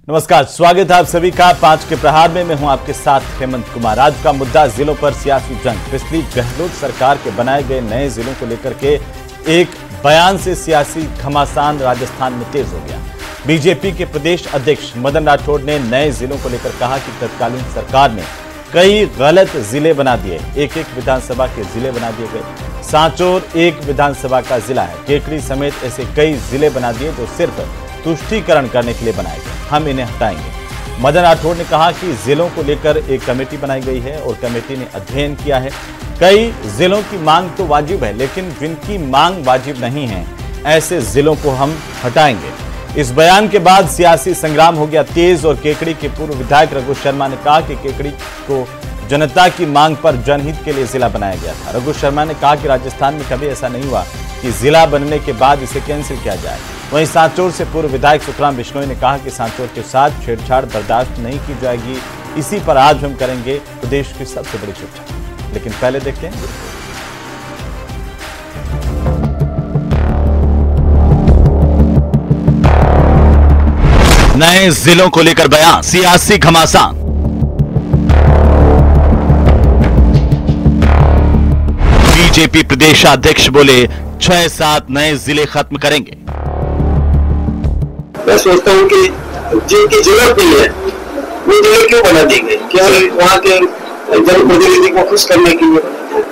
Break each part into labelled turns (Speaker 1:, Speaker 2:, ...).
Speaker 1: नमस्कार, स्वागत है आप सभी का 5 के प्रहार में। मैं हूं आपके साथ हेमंत कुमार। आज का मुद्दा जिलों पर सियासी जंग। पिछली गहलोत सरकार के बनाए गए नए जिलों को लेकर के एक बयान से सियासी घमासान राजस्थान में तेज हो गया। बीजेपी के प्रदेश अध्यक्ष मदन राठौड़ ने नए जिलों को लेकर कहा कि तत्कालीन सरकार ने कई गलत जिले बना दिए। एक विधानसभा के जिले बना दिए गए। सांचौर एक विधानसभा का जिला है। केकड़ी समेत ऐसे कई जिले बना दिए जो सिर्फ तुष्टीकरण करने के लिए बनाए गए। हम इन्हें हटाएंगे। मदन राठौड़ ने कहा कि जिलों को लेकर एक कमेटी बनाई गई है और कमेटी ने अध्ययन किया है। कई जिलों की मांग तो वाजिब है, लेकिन जिनकी मांग वाजिब नहीं है ऐसे जिलों को हम हटाएंगे। इस बयान के बाद सियासी संग्राम हो गया तेज और केकड़ी के पूर्व विधायक रघु शर्मा ने कहा कि केकड़ी को जनता की मांग पर जनहित के लिए जिला बनाया गया था। रघु शर्मा ने कहा कि राजस्थान में कभी ऐसा नहीं हुआ कि जिला बनने के बाद इसे कैंसिल किया जाए। वहीं सांचौर से पूर्व विधायक सुखराम बिश्नोई ने कहा कि सांचौर के साथ छेड़छाड़ बर्दाश्त नहीं की जाएगी। इसी पर आज हम करेंगे प्रदेश की सबसे बड़ी चर्चा। लेकिन पहले देखते हैं नए जिलों को लेकर बयान, सियासी घमासान। बीजेपी प्रदेशाध्यक्ष बोले 6-7 नए जिले खत्म करेंगे।
Speaker 2: मैं सोचता हूँ कि जिनकी जरूरत नहीं है वो जगह क्यों बना दी गई? केवल वहाँ के जनप्रतिनिधि को खुश करने के लिए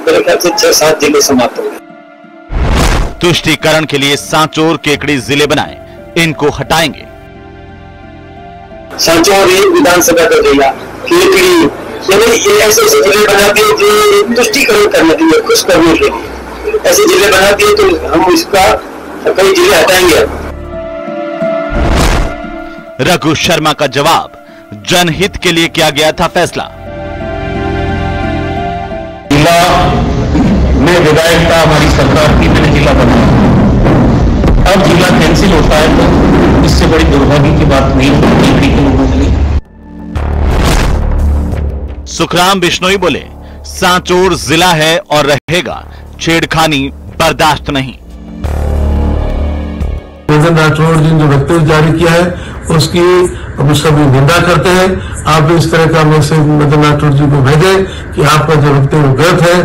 Speaker 2: मेरे ख्याल से 6-7 जिले समाप्त हो गए।
Speaker 1: तुष्टीकरण के लिए सांचौर केकड़ी जिले बनाए, इनको हटाएंगे।
Speaker 2: सांचौर एक विधानसभा का जिला, केकड़ी, यानी ऐसे जिले बना दिए जो तुष्टीकरण करने के लिए, खुश करने के लिए ऐसे जिले बना दिए, तो हम इसका कई जिले हटाएंगे।
Speaker 1: रघु शर्मा का जवाब, जनहित के लिए किया गया था फैसला।
Speaker 3: जिला में विधायक था हमारी सरकार की, मैंने जिला बनाया। अब जिला कैंसिल होता है तो इससे बड़ी दुर्भाग्य की बात नहीं केकड़ी के लोगों के लिए।
Speaker 1: सुखराम बिश्नोई बोले सांचौर जिला है और रहेगा, छेड़खानी बर्दाश्त नहीं।
Speaker 4: मदन राठौड़ जी ने जो वक्तव्य जारी किया है उसकी हम सभी निंदा करते हैं। आप भी इस तरह का मैसेज मदन राठौड़ जी को भेजें कि आपका जो वक्तव्य गलत है।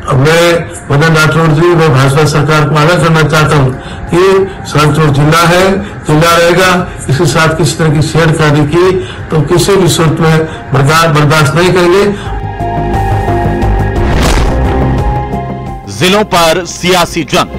Speaker 4: अब मैं मदन राठौड़ जी, मैं भाजपा सरकार को आगाह करना चाहता हूँ कि सांचौर जिला है, जिला रहेगा। इसके साथ किसी तरह की छेड़खानी की तो किसी भी सूरत में बर्दाश्त नहीं करेंगे।
Speaker 1: जिलों पर सियासी जंग।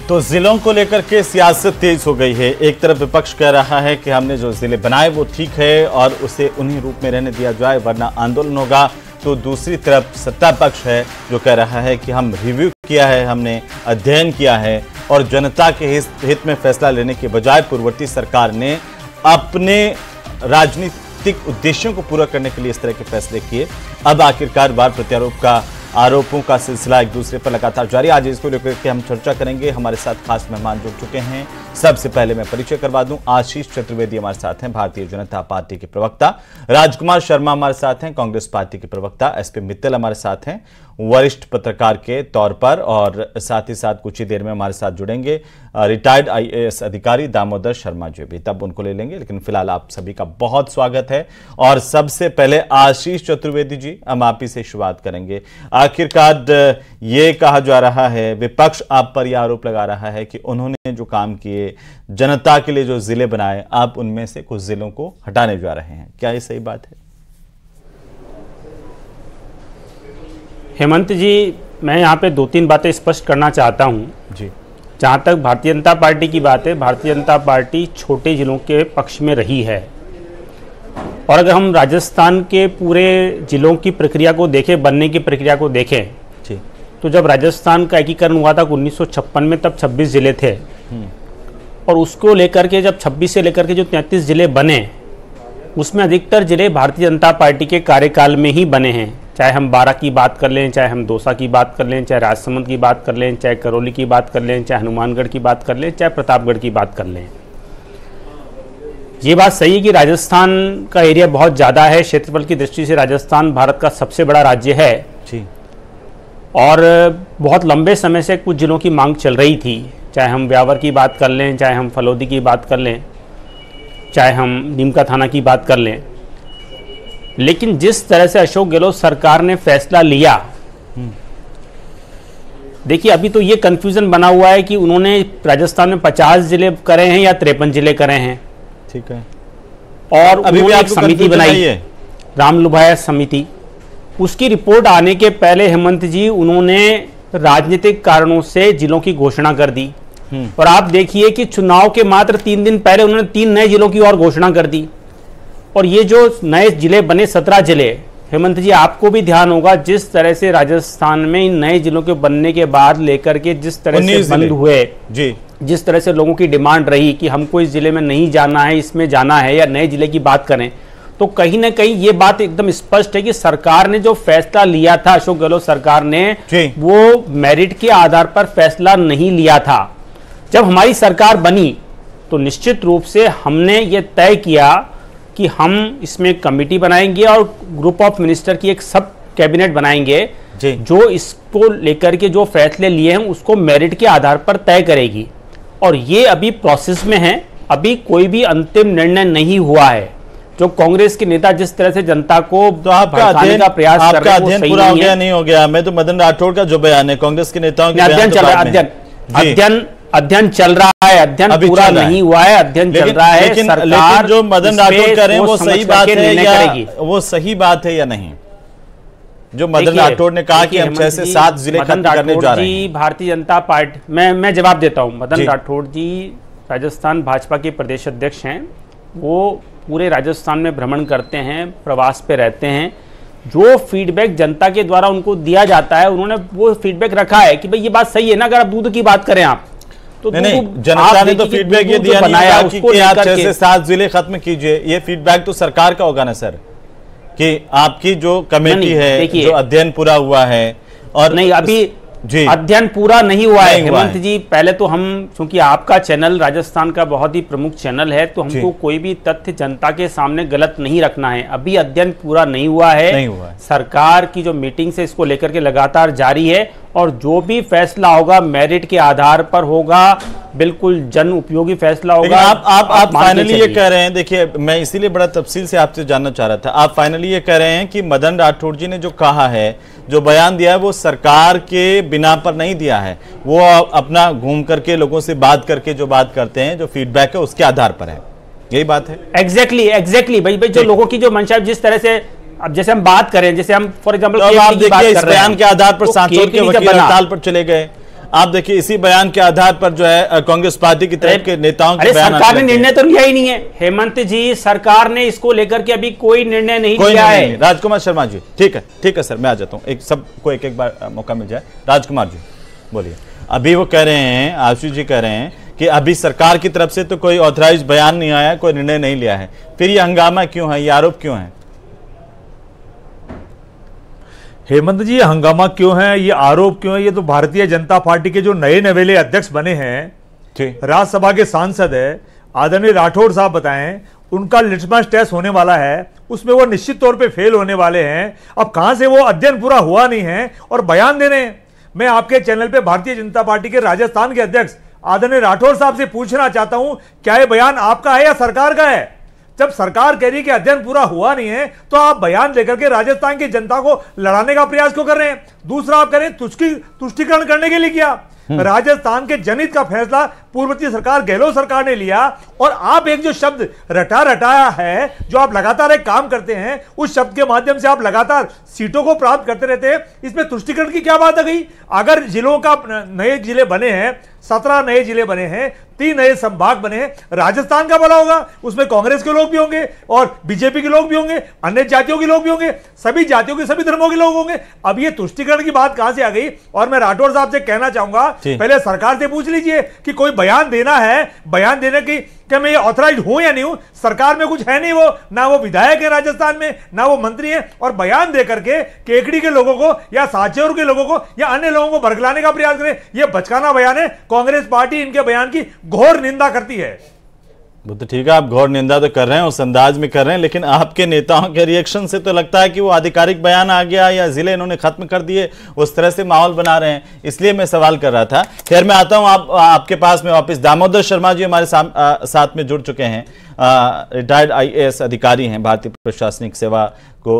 Speaker 1: तो जिलों को लेकर के सियासत तेज हो गई है। एक तरफ विपक्ष कह रहा है कि हमने जो जिले बनाए वो ठीक है और उसे उन्हीं रूप में रहने दिया जाए वरना आंदोलन होगा। तो दूसरी तरफ सत्ता पक्ष है जो कह रहा है कि हम रिव्यू किया है, हमने अध्ययन किया है और जनता के हित में फैसला लेने के बजाय पूर्ववर्ती सरकार ने अपने राजनीतिक उद्देश्यों को पूरा करने के लिए इस तरह के फैसले किए। अब आखिरकार वार प्रत्यारोप का आरोपों का सिलसिला एक दूसरे पर लगातार जारी। आज इसको लेकर के हम चर्चा करेंगे। हमारे साथ खास मेहमान जुड़ चुके हैं। सबसे पहले मैं परिचय करवा दूं, आशीष चतुर्वेदी हमारे साथ हैं, भारतीय जनता पार्टी के प्रवक्ता। राजकुमार शर्मा हमारे साथ हैं, कांग्रेस पार्टी के प्रवक्ता। एसपी मित्तल हमारे साथ हैं, वरिष्ठ पत्रकार के तौर पर, और साथ ही साथ कुछ ही देर में हमारे साथ जुड़ेंगे रिटायर्ड IAS अधिकारी दामोदर शर्मा जी भी, तब उनको ले लेंगे। लेकिन फिलहाल आप सभी का बहुत स्वागत है। और सबसे पहले आशीष चतुर्वेदी जी, हम आप ही से शुरुआत करेंगे। आखिरकार ये कहा जा रहा है, विपक्ष आप पर यह आरोप लगा रहा है कि उन्होंने जो काम किए, जनता के लिए जो जिले बनाए, आप उनमें से कुछ जिलों को हटाने जा रहे हैं। क्या ये सही बात है?
Speaker 5: हेमंत जी, मैं यहाँ पे 2-3 बातें स्पष्ट करना चाहता हूँ
Speaker 1: जी।
Speaker 5: जहाँ तक भारतीय जनता पार्टी की बात है, भारतीय जनता पार्टी छोटे जिलों के पक्ष में रही है। और अगर हम राजस्थान के पूरे जिलों की प्रक्रिया को देखें, बनने की प्रक्रिया को देखें
Speaker 1: जी,
Speaker 5: तो जब राजस्थान का एकीकरण हुआ था 1956 में, तब 26 जिले थे। और उसको लेकर के जब 26 से लेकर के जो 33 जिले बने, उसमें अधिकतर जिले भारतीय जनता पार्टी के कार्यकाल में ही बने हैं। चाहे हम 12 की बात कर लें, चाहे हम दौसा की बात कर लें, चाहे राजसमंद की बात कर लें, चाहे करौली की बात कर लें, चाहे हनुमानगढ़ की बात कर लें, चाहे प्रतापगढ़ की बात कर लें। ये बात सही है कि राजस्थान का एरिया बहुत ज़्यादा है। क्षेत्रफल की दृष्टि से राजस्थान भारत का सबसे बड़ा राज्य है जी। और बहुत लंबे समय से कुछ जिलों की मांग चल रही थी, चाहे हम ब्यावर की बात कर लें, चाहे हम फलोदी की बात कर लें, चाहे हम नीमका थाना की बात कर लें। लेकिन जिस तरह से अशोक गहलोत सरकार ने फैसला लिया, देखिए अभी तो ये कंफ्यूजन बना हुआ है कि उन्होंने राजस्थान में 50 जिले करे हैं या 53 जिले करे हैं।
Speaker 1: ठीक है।
Speaker 5: और अभी भी एक समिति बनाई है, रामलुभाया समिति। उसकी रिपोर्ट आने के पहले हेमंत जी उन्होंने राजनीतिक कारणों से जिलों की घोषणा कर दी। और आप देखिए कि चुनाव के मात्र 3 दिन पहले उन्होंने 3 नए जिलों की और घोषणा कर दी। और ये जो नए जिले बने 17 जिले, हेमंत जी आपको भी ध्यान होगा जिस तरह से राजस्थान में इन नए जिलों के बनने के बाद लेकर के जिस तरह से बंद हुए जी, जिस तरह से लोगों की डिमांड रही कि हमको इस जिले में नहीं जाना है, इसमें जाना है, या नए जिले की बात करें, तो कहीं ना कहीं ये बात एकदम स्पष्ट है कि सरकार ने जो फैसला लिया था, अशोक गहलोत सरकार ने, वो मेरिट के आधार पर फैसला नहीं लिया था। जब हमारी सरकार बनी तो निश्चित रूप से हमने ये तय किया कि हम इसमें कमेटी बनाएंगे और ग्रुप ऑफ मिनिस्टर की एक सब कैबिनेट बनाएंगे जो इसको लेकर के जो फैसले लिए हैं उसको मेरिट के आधार पर तय करेगी। और ये अभी प्रोसेस में है, अभी कोई भी अंतिम निर्णय नहीं हुआ है। जो कांग्रेस के नेता जिस तरह से जनता को
Speaker 1: तो आपका अध्ययन
Speaker 5: का प्रयास कर रहे हैं,
Speaker 1: अध्ययन पूरा हो गया नहीं हो गया? मैं तो मदन राठौड़ का जो बयान है, कांग्रेस के नेताओं के
Speaker 5: अध्ययन चल रहा है, अध्ययन चल रहा है, अध्ययन पूरा नहीं हुआ है, अध्ययन चल रहा है।
Speaker 1: लेकिन जो मदन राठौड़ कह रहे हैं वो सही बात है या वो सही बात है या नहीं? जो मदन राठौड़ ने कहा कि हम 6 से 7 जिले खत्म करने जा रहे हैं।
Speaker 5: भारतीय जनता पार्टी, मैं जवाब देता हूं। मदन राठौड़ जी राजस्थान भाजपा के प्रदेश अध्यक्ष हैं। वो पूरे राजस्थान में भ्रमण करते हैं, प्रवास पे रहते हैं। जो फीडबैक जनता के द्वारा उनको दिया जाता है, उन्होंने वो फीडबैक रखा है कि भाई ये बात सही है ना। अगर आप दूध की बात करें आप तो
Speaker 1: नहीं, जनता ने तो फीडबैक ये दिया नहीं है कि आप 6 से 7 जिले खत्म कीजिए। ये फीडबैक तो सरकार का होगा ना सर, कि आपकी जो कमेटी है, जो अध्ययन पूरा हुआ है। और
Speaker 5: नहीं, अभी जी अध्ययन पूरा नहीं हुआ है हेमंत जी। पहले तो हम, क्योंकि आपका चैनल राजस्थान का बहुत ही प्रमुख चैनल है, तो हमको कोई भी तथ्य जनता के सामने गलत नहीं रखना है। अभी अध्ययन पूरा नहीं हुआ है, सरकार की जो मीटिंग से इसको लेकर के लगातार जारी है। और जो भी फैसला होगा मेरिट के आधार पर होगा, बिल्कुल जन उपयोगी फैसला होगा।
Speaker 1: आप फाइनली ये कह रहे हैं, देखिए मैं इसीलिए बड़ा तफसील से आपसे जानना चाह रहा था, आप फाइनली ये कह रहे हैं कि मदन राठौड़ जी ने जो कहा है, जो बयान दिया है, वो सरकार के बिना पर नहीं दिया है, वो अपना घूम करके लोगों से बात करके जो बात करते हैं, जो फीडबैक है उसके आधार पर है, यही बात है।
Speaker 5: एग्जैक्टली भाई जो लोगों की जो मंशा, जिस तरह से अब जैसे हम बात करें, जैसे हम फॉर एग्जांपल
Speaker 1: आप देखिए इस बयान के आधार पर सांसद के वकील हड़ताल पर चले गए। आप देखिए इसी बयान के आधार पर जो है कांग्रेस पार्टी की तरफ के नेताओं के बयान,
Speaker 5: सरकार ने निर्णय तो लिया ही नहीं है हेमंत जी। सरकार ने इसको लेकर के अभी कोई निर्णय नहीं लिया है।
Speaker 1: राजकुमार शर्मा जी, ठीक है सर, मैं आ जाता हूँ, एक सबको एक बार मौका मिल जाए। राजकुमार जी बोलिए। अभी वो कह रहे हैं, आशुष जी कह रहे हैं कि अभी सरकार की तरफ से तो कोई ऑथराइज बयान नहीं आया, कोई निर्णय नहीं लिया है, फिर ये हंगामा क्यों है, ये आरोप क्यों है?
Speaker 6: हेमंत जी, ये हंगामा क्यों है, ये आरोप क्यों है? ये तो भारतीय जनता पार्टी के जो नए नवेले अध्यक्ष बने हैं, राज्यसभा के सांसद है आदरणीय राठौड़ साहब बताएं, उनका लिटमस टेस्ट होने वाला है, उसमें वो निश्चित तौर पे फेल होने वाले हैं। अब कहां से वो अध्ययन पूरा हुआ नहीं है और बयान दे रहे हैं? मैं आपके चैनल पे भारतीय जनता पार्टी के राजस्थान के अध्यक्ष आदरणीय राठौड़ साहब से पूछना चाहता हूं, क्या ये बयान आपका है या सरकार का है? जब सरकार कह रही है कि अध्ययन पूरा हुआ नहीं है, तो आप बयान लेकर के राजस्थान की जनता को लड़ाने का प्रयास क्यों कर रहे हैं? दूसरा, आप कह रहे हैं तुष्टिकरण करने के लिए किया। राजस्थान के जनहित का फैसला पूर्ववर्ती सरकार गहलोत सरकार ने लिया, और आप एक जो शब्द रटाया है, जो आप लगातार एक काम करते हैं, उस शब्द के माध्यम से आप लगातार सीटों को प्राप्त करते रहते हैं। इसमें तुष्टिकरण की क्या बात आ गई? अगर जिलों का नए जिले बने हैं, 17 नए जिले बने हैं, 3 नए संभाग बने हैं, राजस्थान का भला होगा। उसमें कांग्रेस के लोग भी होंगे और बीजेपी के लोग भी होंगे, अन्य जातियों के लोग भी होंगे, सभी जातियों के सभी धर्मों के लोग होंगे। अब ये तुष्टिकरण की बात कहां से आ गई? और मैं राठौड़ साहब से कहना चाहूंगा, पहले सरकार से पूछ लीजिए कि कोई बयान देना है, बयान देने की क्या मैं ऑथराइज हूं या नहीं हूं? सरकार में कुछ है नहीं, वो ना वो विधायक है राजस्थान में, ना वो मंत्री है, और बयान दे करके केकड़ी के लोगों को या साचौर के लोगों को या अन्य लोगों को भड़कलाने का प्रयास करें, यह बचकाना बयान है। कांग्रेस पार्टी इनके बयान की घोर निंदा करती है।
Speaker 1: वो तो ठीक है, आप घोर निंदा तो कर रहे हैं, उस अंदाज में कर रहे हैं, लेकिन आपके नेताओं के रिएक्शन से तो लगता है कि वो आधिकारिक बयान आ गया या जिले इन्होंने खत्म कर दिए, उस तरह से माहौल बना रहे हैं, इसलिए मैं सवाल कर रहा था। खैर मैं आता हूं आपके पास में वापस। दामोदर शर्मा जी हमारे साथ में जुड़ चुके हैं, रिटायर्ड IAS अधिकारी हैं, भारतीय प्रशासनिक सेवा को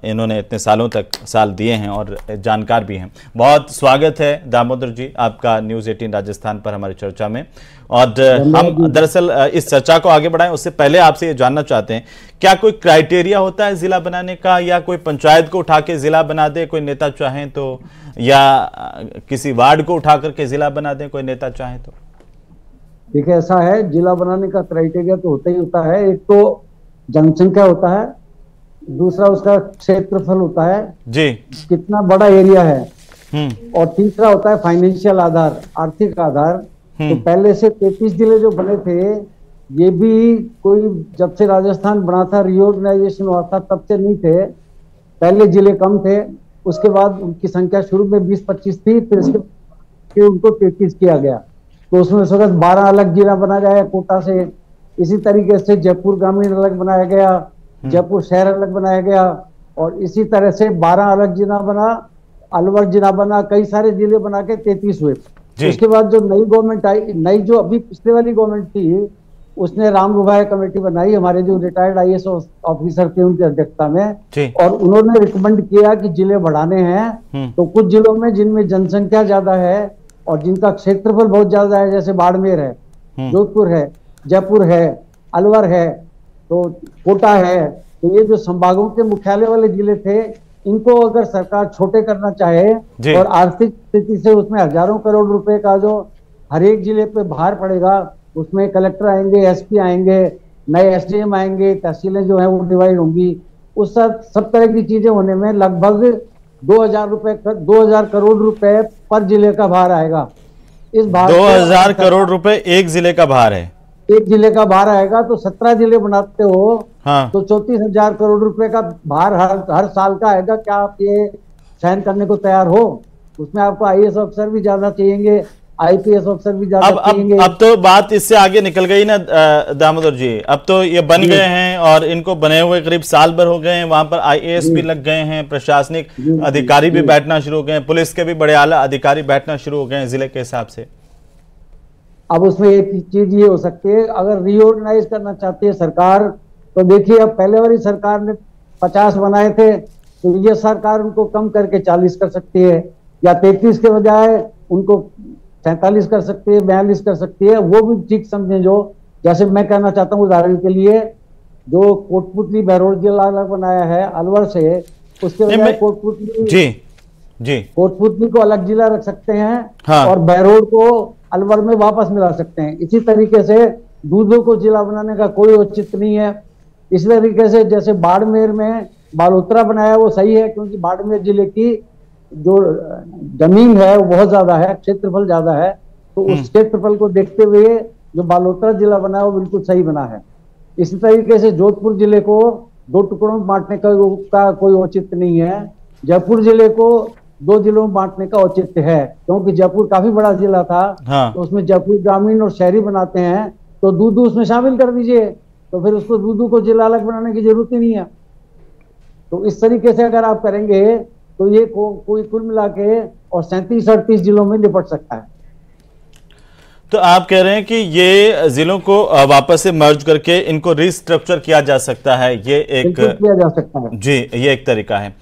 Speaker 1: इन्होंने इतने सालों तक साल दिए हैं और जानकार भी हैं। बहुत स्वागत है दामोदर जी आपका न्यूज़ 18 राजस्थान पर हमारी चर्चा में। और हम दरअसल इस चर्चा को आगे बढ़ाएं उससे पहले आपसे ये जानना चाहते हैं, क्या कोई क्राइटेरिया होता है जिला बनाने का, या कोई पंचायत को उठा के जिला बना दे कोई नेता चाहें तो, या किसी वार्ड को उठा करके जिला बना दे कोई नेता चाहें तो?
Speaker 7: ठीक है, ऐसा है, जिला बनाने का क्राइटेरिया तो होता ही होता है। एक तो जनसंख्या होता है, दूसरा उसका क्षेत्रफल होता है
Speaker 1: जी, कितना
Speaker 7: बड़ा एरिया है, और तीसरा होता है फाइनेंशियल आधार, आर्थिक आधार। तो पहले से 33 जिले जो बने थे, ये भी कोई जब से राजस्थान बना था, रिओर्गनाइजेशन हुआ था, तब से नहीं थे। पहले जिले कम थे, उसके बाद उनकी संख्या शुरू में 20-25 थी, फिर उनको 33 किया गया। तो उसमें इस वक्त 12 अलग जिला बना गया कोटा से। इसी तरीके से जयपुर ग्रामीण अलग बनाया गया, जयपुर शहर अलग बनाया गया, और इसी तरह से 12 अलग जिला बना, अलवर जिला बना, कई सारे जिले बना के 33 हुए। उसके बाद जो नई गवर्नमेंट आई, नई जो अभी पिछले वाली गवर्नमेंट थी, उसने राम रुबाया कमेटी बनाई, हमारे जो रिटायर्ड IAS ऑफिसर थे उनकी अध्यक्षता में, और उन्होंने रिकमेंड किया कि जिले बढ़ाने हैं। तो कुछ जिलों में जिनमें जनसंख्या ज्यादा है और जिनका क्षेत्रफल बहुत ज्यादा है, जैसे बाड़मेर है, जोधपुर है, जयपुर है, अलवर है, तो कोटा है, तो ये जो संभागों के मुख्यालय वाले जिले थे, इनको अगर सरकार छोटे करना चाहे और आर्थिक स्थिति से उसमें हजारों करोड़ रुपए का जो हर एक जिले पे भार पड़ेगा, उसमें कलेक्टर आएंगे, SP आएंगे, नए SDM आएंगे, तहसीलें जो है वो डिवाइड होंगी, उस सब तरह की चीजें होने में लगभग 2000 करोड़ रुपए पर जिले का भार आएगा। इस भार
Speaker 1: 2000 करोड़ रुपए एक जिले का भार है,
Speaker 7: एक जिले का भार आएगा। तो 17 जिले बनाते हो, तो 34,000 करोड़ रुपए का भार हर साल का आएगा। क्या आप ये सहन करने को तैयार हो? उसमें आपको IAS अफसर भी ज्यादा चाहिए, IPS अफसर भी ज्यादा चाहिए।
Speaker 1: अब तो बात इससे आगे निकल गई ना दामोदर जी, अब तो ये बन गए हैं और इनको बने हुए करीब साल भर हो गए हैं, वहां पर IAS भी लग गए हैं, प्रशासनिक अधिकारी भी बैठना शुरू हो गए हैं, पुलिस के भी बड़े आला अधिकारी बैठना शुरू हो गए हैं जिले के हिसाब से।
Speaker 7: अब उसमें एक चीज ये हो सकती है, अगर रीऑर्गेनाइज करना चाहती है सरकार, तो देखिए अब पहले वाली सरकार ने 50 बनाए थे, तो ये सरकार उनको कम करके 40 कर सकती है, या 33 के बजाय उनको 47 कर सकती है, 42 कर सकती है। वो भी ठीक समझें। जो जैसे मैं कहना चाहता हूँ, उदाहरण के लिए जो कोटपुतली बहरोड जिला अलग बनाया है अलवर से, उसके बजाय कोटपुतली को अलग जिला रख सकते हैं, और बहरोड को अलवर में वापस मिला सकते हैं। इसी तरीके से दूधों को जिला बनाने का कोई औचित्य नहीं है। इसी तरीके से जैसे बाड़मेर में बालोतरा बनाया, वो सही है, क्योंकि बाड़मेर जिले की जो जमीन है वो बहुत ज्यादा है, क्षेत्रफल ज्यादा है, तो उस क्षेत्रफल को देखते हुए जो बालोतरा जिला बना है वो बिल्कुल सही बना है। इसी तरीके से जोधपुर जिले को 2 टुकड़ों में बांटने का कोई औचित्य नहीं है। जयपुर जिले को 2 जिलों में बांटने का औचित्य है, क्योंकि जयपुर काफी बड़ा जिला था। तो उसमें जयपुर ग्रामीण और शहरी बनाते हैं, तो दूधू उसमें शामिल कर दीजिए, तो फिर उसको दूधू को जिला अलग बनाने की जरूरत ही नहीं है। तो इस तरीके से अगर आप करेंगे तो ये कोई कुल मिला के और 37-38 जिलों में निपट सकता है।
Speaker 1: तो आप कह रहे हैं कि ये जिलों को वापस से मर्ज करके इनको रिस्ट्रक्चर किया जा सकता है, ये एक
Speaker 7: किया जा सकता है
Speaker 1: जी, ये एक तरीका है।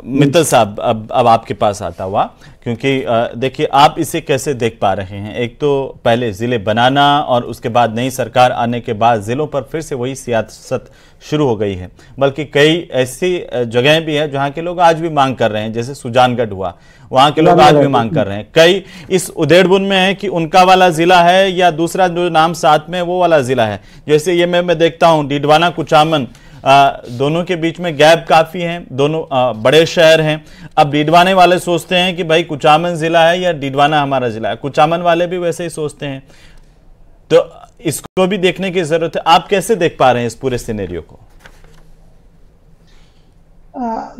Speaker 1: मित्तल साहब, अब आपके पास आता हुआ, क्योंकि देखिए आप इसे कैसे देख पा रहे हैं? एक तो पहले जिले बनाना और उसके बाद नई सरकार आने के बाद जिलों पर फिर से वही सियासत शुरू हो गई है, बल्कि कई ऐसी जगहें भी हैं जहां के लोग आज भी मांग कर रहे हैं, जैसे सुजानगढ़ हुआ, वहां के लोग आज भी मांग कर रहे हैं। कई इस उधेड़बुन में है कि उनका वाला जिला है या दूसरा जो नाम साथ में वो वाला जिला है। जैसे ये मैं देखता हूं डीडवाना कुचामन, दोनों के बीच में गैप काफी है, दोनों बड़े शहर हैं। अब डीडवाने वाले सोचते हैं कि भाई कुचामन जिला है या डीडवाना हमारा जिला है, कुचामन वाले भी वैसे ही सोचते हैं। तो इसको भी देखने की जरूरत है। आप कैसे देख पा रहे हैं इस पूरे सिनेरियो को?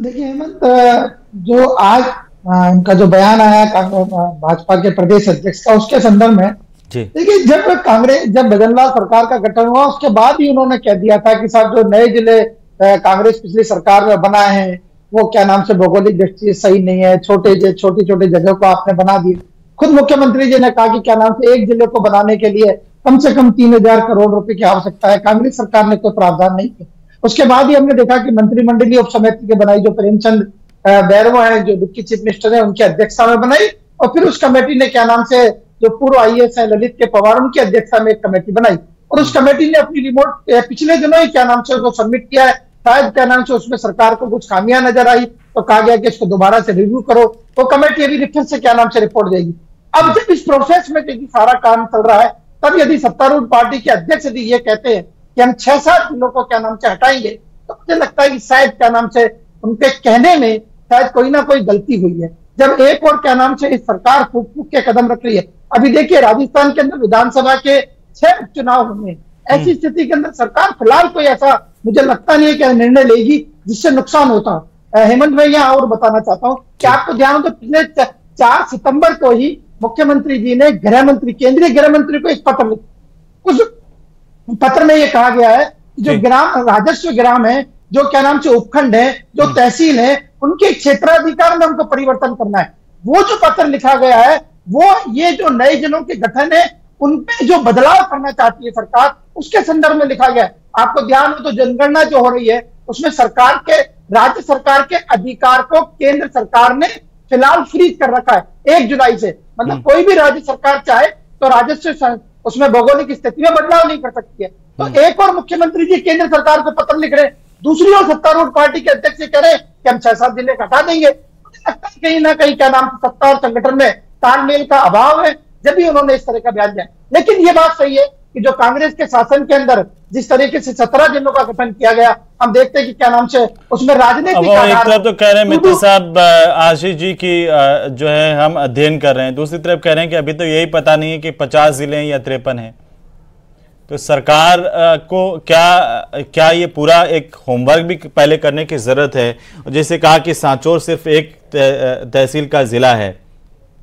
Speaker 8: देखिए हेमंत, जो आज इनका जो बयान आया भाजपा के प्रदेश अध्यक्ष का, उसके संदर्भ में देखिए, जब भजनलाल सरकार का गठन हुआ उसके बाद ही उन्होंने कह दिया था कि साहब जो नए जिले कांग्रेस पिछली सरकार में बनाए हैं वो क्या नाम से भौगोलिक दृष्टि से सही नहीं है, छोटी छोटी जगह को आपने बना दिए। खुद मुख्यमंत्री जी ने कहा कि क्या नाम से एक जिले को बनाने के लिए कम से कम 3,000 करोड़ रुपए की आवश्यकता है। कांग्रेस सरकार ने कोई प्रावधान नहीं किया। उसके बाद ही हमने देखा कि मंत्रिमंडलीय उप समिति के बनाई, जो प्रेमचंद बैरवा है, जो डिप्टी चीफ मिनिस्टर है, उनकी अध्यक्षता में बनाई। और फिर उस कमेटी ने क्या नाम से जो पूर्व IAS है ललित के पवार, उनकी अध्यक्षता में एक कमेटी बनाई और उस कमेटी ने अपनी रिपोर्ट पिछले दिनों ही क्या नाम से उसको सबमिट किया है। शायद क्या नाम से उसमें सरकार को कुछ खामियां नजर आई तो कहा गया कि इसको दोबारा से रिव्यू करो। वो कमेटी अभी फिर से क्या नाम से रिपोर्ट देगी। अब जब इस प्रोसेस में यदि सारा काम चल रहा है, तब यदि सत्तारूढ़ पार्टी के अध्यक्ष यदि ये कहते हैं कि हम 6-7 जिलों को क्या नाम से हटाएंगे, तो मुझे लगता है कि शायद क्या नाम से उनके कहने में शायद कोई ना कोई गलती हुई है। जब एक और क्या नाम से इस सरकार फूक फूक के कदम रख रही है। अभी देखिए, राजस्थान के अंदर विधानसभा के 6 उपचुनाव हुए। ऐसी स्थिति के अंदर सरकार फिलहाल कोई ऐसा मुझे लगता नहीं है कि निर्णय लेगी जिससे नुकसान होता। हेमंत, मैं यहाँ और बताना चाहता हूँ कि आपको ध्यान हो तो पिछले 4 सितंबर को ही मुख्यमंत्री जी ने केंद्रीय गृह मंत्री को एक पत्र लिखा। उस पत्र में यह कहा गया है कि जो ग्राम राजस्व ग्राम है, जो क्या नाम से उपखंड है, जो तहसील है, उनके क्षेत्राधिकार में हमको परिवर्तन करना है। वो जो पत्र लिखा गया है वो ये जो नए जिलों के गठन है उनपे जो बदलाव करना चाहती है सरकार, उसके संदर्भ में लिखा गया है। आपको ध्यान हो तो जनगणना जो हो रही है उसमें राज्य सरकार के अधिकार को केंद्र सरकार ने फिलहाल फ्रीज कर रखा है 1 जुलाई से। मतलब कोई भी राज्य सरकार चाहे तो राजस्व उसमें भौगोलिक स्थिति में बदलाव नहीं कर सकती है। तो एक और मुख्यमंत्री जी केंद्र सरकार को पत्र लिख रहे, दूसरी ओर सत्तारूढ़ पार्टी के अध्यक्ष कह रहे कि हम 6-7 जिले हटा देंगे। मुझे लगता है कहीं ना कहीं क्या नाम सत्ता और संगठन में तालमेल का अभाव है, जब भी उन्होंने इस तरह का बयान दिया। लेकिन ये बात सही है कि जो कांग्रेस के शासन के अंदर जिस तरीके से 17 जिलों का गठन किया गया, हम देखते हैं कि क्या नाम से उसमें राजनीतिक
Speaker 1: एक तरफ तो कह रहे हैं मित्र साहब आशीष जी की जो है हम अध्ययन कर रहे हैं, दूसरी तरफ कह रहे हैं कि अभी तो यही पता नहीं है कि 50 जिले हैं या 53 हैं। तो सरकार को क्या ये पूरा एक होमवर्क भी पहले करने की जरूरत है। जैसे कहा कि सांचौर सिर्फ एक तहसील का जिला है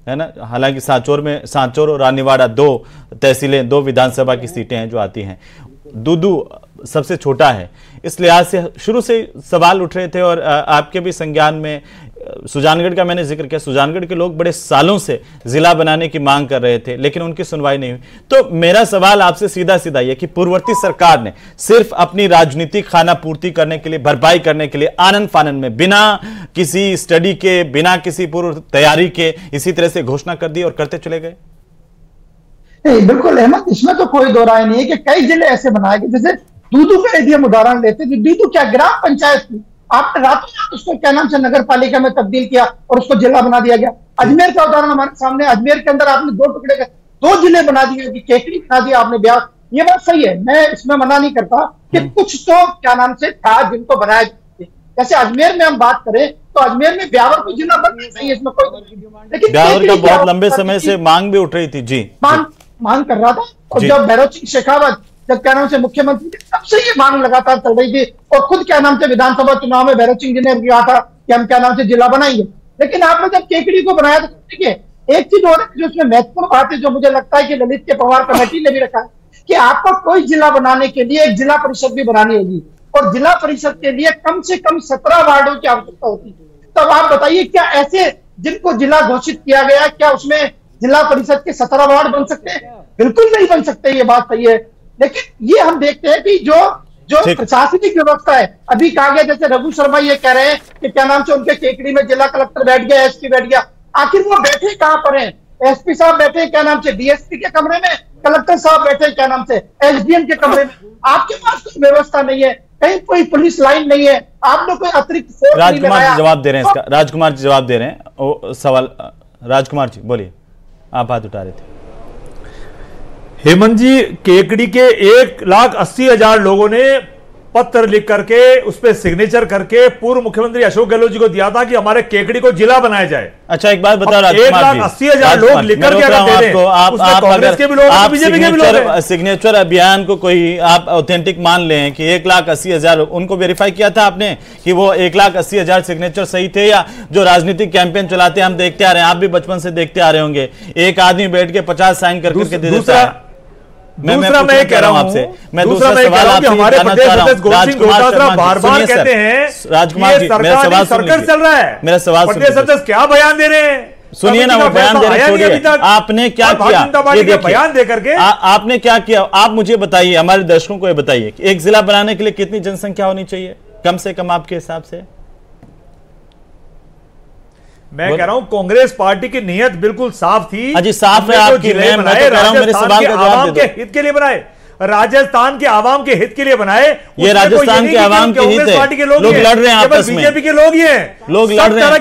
Speaker 1: ना, हालांकि सांचौर और रानीवाड़ा 2 तहसीलें, 2 विधानसभा की सीटें हैं जो आती हैं। दूदू सबसे छोटा है। इस लिहाज से शुरू से सवाल उठ रहे थे और आपके भी संज्ञान में सुजानगढ़ का मैंने जिक्र किया। सुजानगढ़ के लोग बड़े सालों से जिला बनाने की मांग कर रहे थे लेकिन उनकी सुनवाई नहीं हुई। तो मेरा सवाल आपसे सीधा ये कि पूर्ववर्ती सरकार ने सिर्फ अपनी राजनीतिक खाना पूर्ति करने के लिए, भरपाई करने के लिए आनन फानन में बिना किसी स्टडी के, बिना किसी पूर्व तैयारी के इसी तरह से घोषणा कर दी और करते चले गए।
Speaker 8: नहीं, बिल्कुल अहमद, इसमें तो कोई दो राय नहीं है कि कई जिले ऐसे बनाए गए। जैसे दूदू का यदि हम उदाहरण लेते हैं, दूदू क्या ग्राम पंचायत थी, आपने रातों रात उसको क्या नाम से नगर पालिका में तब्दील किया और उसको जिला बना दिया गया। अजमेर का उदाहरण हमारे सामने, अजमेर के अंदर आपने 2 टुकड़े के 2 जिले बना दिए, केकड़ी बना दिया आपने, ब्यास। ये बात सही है, मैं इसमें मना नहीं करता कि कुछ तो क्या नाम से था जिनको बनाया। जैसे अजमेर में हम बात करें तो अजमेर में ब्यावर को जिला बनना चाहिए, इसमें कोई, लेकिन
Speaker 1: ब्यावर का बहुत लंबे समय से मांग भी उठ रही थी जी,
Speaker 8: मांग कर रहा था। और जब भैरव सिंह शेखावत जब क्या नाम से मुख्यमंत्री थे तब से ये मांग लगातार चल रही थी और खुद क्या नाम से विधानसभा चुनाव में भैरव सिंह जी ने कहा था कि हम क्या नाम से जिला बनाएंगे। लेकिन आपने जब केकड़ी को बनाया तो देखिए एक चीज और जो उसमें महत्वपूर्ण बात है, जो मुझे लगता है कि ललित के पवार कमेटी ने भी रखा है कि आपको कोई जिला बनाने के लिए एक जिला परिषद भी बनानी होगी और जिला परिषद के लिए कम से कम 17 वार्डों की आवश्यकता होती है। तब आप बताइए क्या ऐसे जिनको जिला घोषित किया गया, क्या उसमें जिला परिषद के 17 वार्ड बन सकते हैं? बिल्कुल नहीं बन सकते, ये बात सही है। लेकिन ये हम देखते हैं कि जो प्रशासनिक व्यवस्था है, अभी कहा गया जैसे रघु शर्मा ये कह रहे हैं कि क्या नाम से उनके केकड़ी में जिला कलेक्टर बैठ गया, एसपी बैठ गया। आखिर वो बैठे कहां पर हैं? एसपी साहब बैठे क्या नाम से डीएसपी के कमरे में, कलेक्टर साहब बैठे क्या नाम से एसडीएम के कमरे में। आपके पास कोई व्यवस्था नहीं है, कहीं कोई पुलिस लाइन नहीं है, आपने कोई अतिरिक्त फोर्स नहीं लगाया।
Speaker 1: राजकुमार जी जवाब दे रहे हैं इसका, राजकुमार जी जवाब दे रहे हैं सवाल। राजकुमार जी बोलिए, आप बात उठा रहे थे।
Speaker 6: हेमंत जी, केकड़ी के 1,80,000 लोगों ने पत्र लिख करके उस पर सिग्नेचर करके पूर्व मुख्यमंत्री अशोक गहलोत जी को दिया था कि हमारे केकड़ी को जिला बनाया जाए।
Speaker 1: अच्छा एक बात बताओ राजकुमार जी,
Speaker 6: 1,80,000 लोग लिख करके
Speaker 1: आप
Speaker 6: कांग्रेस के भी लोग हैं, बीजेपी के भी लोग हैं।
Speaker 1: सिग्नेचर अभियान को कोई आप ऑथेंटिक मान लें कि 1,80,000 उनको वेरीफाई किया था आपने कि वो 1,80,000 सिग्नेचर सही थे, या जो राजनीतिक कैंपेन चलाते हैं हम देखते आ रहे हैं, आप भी बचपन से देखते आ रहे होंगे, एक आदमी बैठ के 50 साइन करके दे देता है।
Speaker 6: दूसरा मैं कह रहा हूं आपसे, मैं दूसरा सवाल आपसे हमारे प्रदेश अध्यक्ष गोविंद सिंह डोटासरा बार-बार कहते हैं
Speaker 1: राजकुमार जी मेरा सवाल
Speaker 6: सर्कस चल रहा है,
Speaker 1: मेरा सवाल
Speaker 6: प्रदेश अध्यक्ष क्या बयान दे रहे हैं?
Speaker 1: सुनिए ना, वो बयान दे रहे छोड़िए, आपने क्या किया ये
Speaker 6: बयान दे करके
Speaker 1: आपने क्या किया? आप मुझे बताइए, हमारे दर्शकों को ये बताइए कि एक जिला बनाने के लिए कितनी जनसंख्या होनी चाहिए कम से कम आपके हिसाब से?
Speaker 6: मैं कह रहा हूं कांग्रेस पार्टी की नीयत बिल्कुल साफ थी।
Speaker 1: अजी साफ है आपकी, मैं तो कह रहा हूं मेरे सवाल का जवाब दे दो।
Speaker 6: हित के लिए बनाए, राजस्थान के आवाम के हित के लिए बनाए।
Speaker 1: ये राजस्थान के आवाम के हित है,
Speaker 6: पार्टी के लोग
Speaker 1: लड़ रहे हैं आपस में,
Speaker 6: बीजेपी के लोग ही हैं,
Speaker 1: लोग लड़ रहे हैं,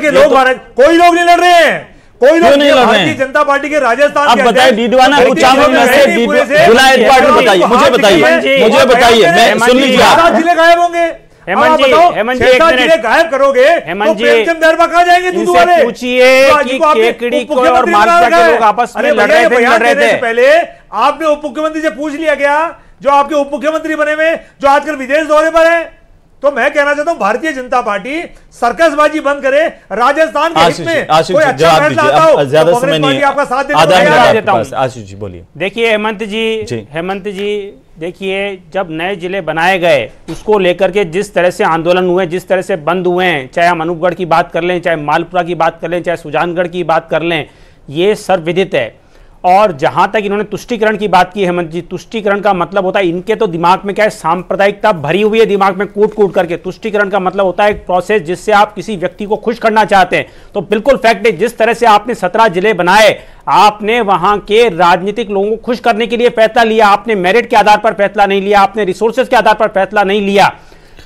Speaker 6: कोई लोग नहीं लड़ रहे हैं, कोई लोग
Speaker 1: नहीं लड़ रहे हैं।
Speaker 6: भारतीय जनता पार्टी के राजस्थान
Speaker 1: अब बताइए डीडवाना कुचामन में से जिला हेडक्वार्टर बताइए, मुझे बताइए, मैं सुन लीजिए,
Speaker 6: 7 जिले गायब होंगे।
Speaker 5: हेमंत जी
Speaker 6: गायब करोगे,
Speaker 5: हेमंत जी
Speaker 6: कहाँ जाएंगे? दूध वाले
Speaker 5: पूछिए कि केकड़ी को और मालपुरा के लोग आपस में लड़ रहे थे।
Speaker 6: पहले आपने उप मुख्यमंत्री से पूछ लिया गया, जो आपके उप मुख्यमंत्री बने हुए, जो आजकल विदेश दौरे पर है। तो मैं कहना चाहता हूं भारतीय जनता पार्टी सर्कसबाजी बंद करे, राजस्थान के हित में कोई अच्छा फैसला आता हो,
Speaker 1: ज्यादा समय नहीं,
Speaker 6: आपका साथ
Speaker 5: देता हूं।
Speaker 1: आशीष जी बोलिए।
Speaker 5: देखिए हेमंत जी देखिए, जब नए जिले बनाए गए उसको लेकर के जिस तरह से आंदोलन हुए, जिस तरह से बंद हुए हैं, चाहे हम अनूपगढ़ की बात कर लें, चाहे मालपुरा की बात कर लें, चाहे सुजानगढ़ की बात कर लें, ये सर्वविदित है। और जहां तक इन्होंने तुष्टीकरण की बात की हेमंत जी, तुष्टीकरण का मतलब होता है, इनके तो दिमाग में क्या है, सांप्रदायिकता भरी हुई है दिमाग में कूट कूट करके। तुष्टीकरण का मतलब होता है एक प्रोसेस जिससे आप किसी व्यक्ति को खुश करना चाहते हैं। तो बिल्कुल फैक्ट है, जिस तरह से आपने 17 जिले बनाए, आपने वहां के राजनीतिक लोगों को खुश करने के लिए फैसला लिया, आपने मेरिट के आधार पर फैसला नहीं लिया, आपने रिसोर्सेज के आधार पर फैसला नहीं लिया।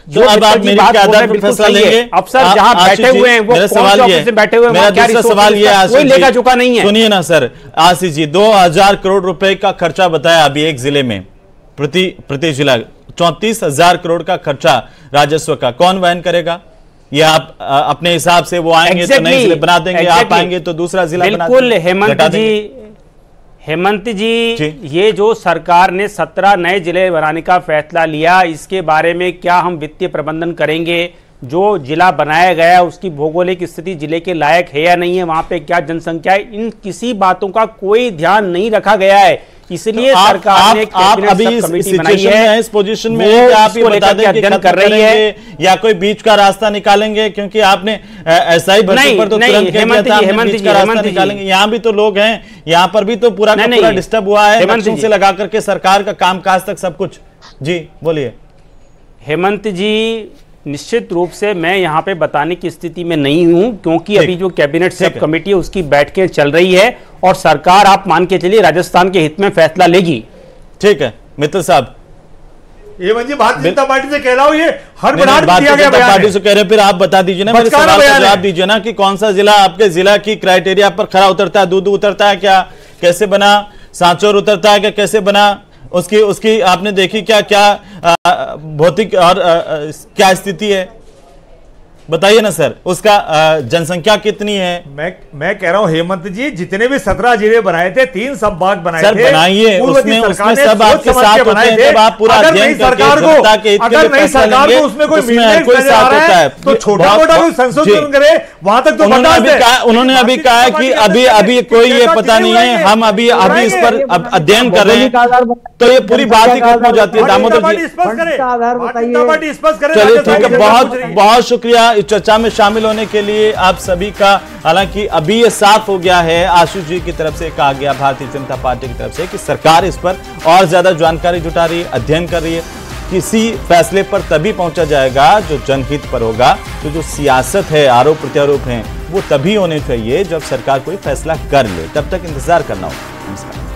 Speaker 1: जो अब आप मेरे के आधार पर फैसला लेंगे,
Speaker 5: अफसर जहां बैठे हुए हैं वो
Speaker 1: मेरा सवाल ये है,
Speaker 5: बैठे हुए
Speaker 1: मेरा दूसरा सवाल ये है,
Speaker 5: कोई लेखा चुका नहीं है।
Speaker 1: सुनिए ना सर, आशीष जी 2000 करोड़ रुपए का खर्चा बताया अभी एक जिले में, प्रति जिला 34,000 करोड़ का खर्चा राजस्व का, कौन वहन करेगा? ये आप अपने हिसाब से वो आएंगे तो नए जिले बना देंगे, आप आएंगे तो दूसरा जिला बना देंगे।
Speaker 5: बिल्कुल हेमंत जी ये जो सरकार ने 17 नए जिले बनाने का फैसला लिया, इसके बारे में क्या हम वित्तीय प्रबंधन करेंगे? जो जिला बनाया गया उसकी भौगोलिक स्थिति जिले के लायक है या नहीं है, वहां पे क्या जनसंख्या है, इन किसी बातों का कोई ध्यान नहीं रखा गया है। इसलिए तो सरकार ने
Speaker 1: आप अभी इस सिचुएशन में है, इस पोजीशन में है कि आप ये बता दें कि खत्म कर रही है या कोई बीच का रास्ता निकालेंगे, क्योंकि आपने एसआई भर्ती पर तो तुरंत कह दिया था आपने बीच का रास्ता निकालेंगे। यहाँ भी तो लोग हैं, यहाँ पर भी तो पूरा का पूरा डिस्टर्ब हुआ है, बच्चों से लगा करके सरकार का कामकाज तक सब कुछ। जी बोलिए।
Speaker 5: हेमंत जी निश्चित रूप से मैं यहाँ पे बताने की स्थिति में नहीं हूं, क्योंकि अभी जो कैबिनेट सब कमेटी है उसकी बैठकें चल रही है और सरकार आप मान के चलिए राजस्थान के हित में फैसला लेगी।
Speaker 1: ठीक है मित्तल साहब,
Speaker 6: ये भारतीय जनता पार्टी से कह रहा हूं, ये हर
Speaker 1: भारतीय जनता पार्टी से कह रहे, फिर आप बता दीजिए ना, मेरे सवाल का जवाब दीजिए ना कि कौन सा जिला आपके जिला की क्राइटेरिया पर खरा उतरता है, दूध उतरता है क्या, कैसे बना, सांचौर उतरता है क्या, कैसे बना, उसकी आपने देखी क्या भौतिक और क्या स्थिति है, बताइए ना सर। उसका जनसंख्या कितनी है?
Speaker 6: मैं कह रहा हूं हेमंत जी, जितने भी 17 जिले बनाए थे, 3 संभाग बनाए थे,
Speaker 1: बनाइए, उसमें सब आपके साथ होते हैं, जब आप पूरा अध्ययन करके जनता के हित के लिए फैसला लेंगे,
Speaker 6: उसमें कोई
Speaker 1: साथ होता है,
Speaker 6: तो छोटा मोटा कोई संशोधन करे, वहां तक तो
Speaker 1: उन्होंने अभी कहा है कि अभी कोई ये पता नहीं है, हम अभी इस पर अध्ययन कर रहे हैं, तो ये पूरी बात ही खत्म हो जाती है। दामोदर जी चलिए ठीक है, बहुत शुक्रिया इस चर्चा में शामिल होने के लिए आप सभी का। हालांकि अभी ये साफ हो गया है, आशीष जी की तरफ से कहा गया भारतीय जनता पार्टी की तरफ से कि सरकार इस पर और ज्यादा जानकारी जुटा रही है, अध्ययन कर रही है। किसी फैसले पर तभी पहुंचा जाएगा जो जनहित पर होगा। तो जो सियासत है, आरोप प्रत्यारोप हैं, वो तभी होने चाहिए जब सरकार कोई फैसला कर ले, तब तक इंतजार करना होगा। नमस्कार।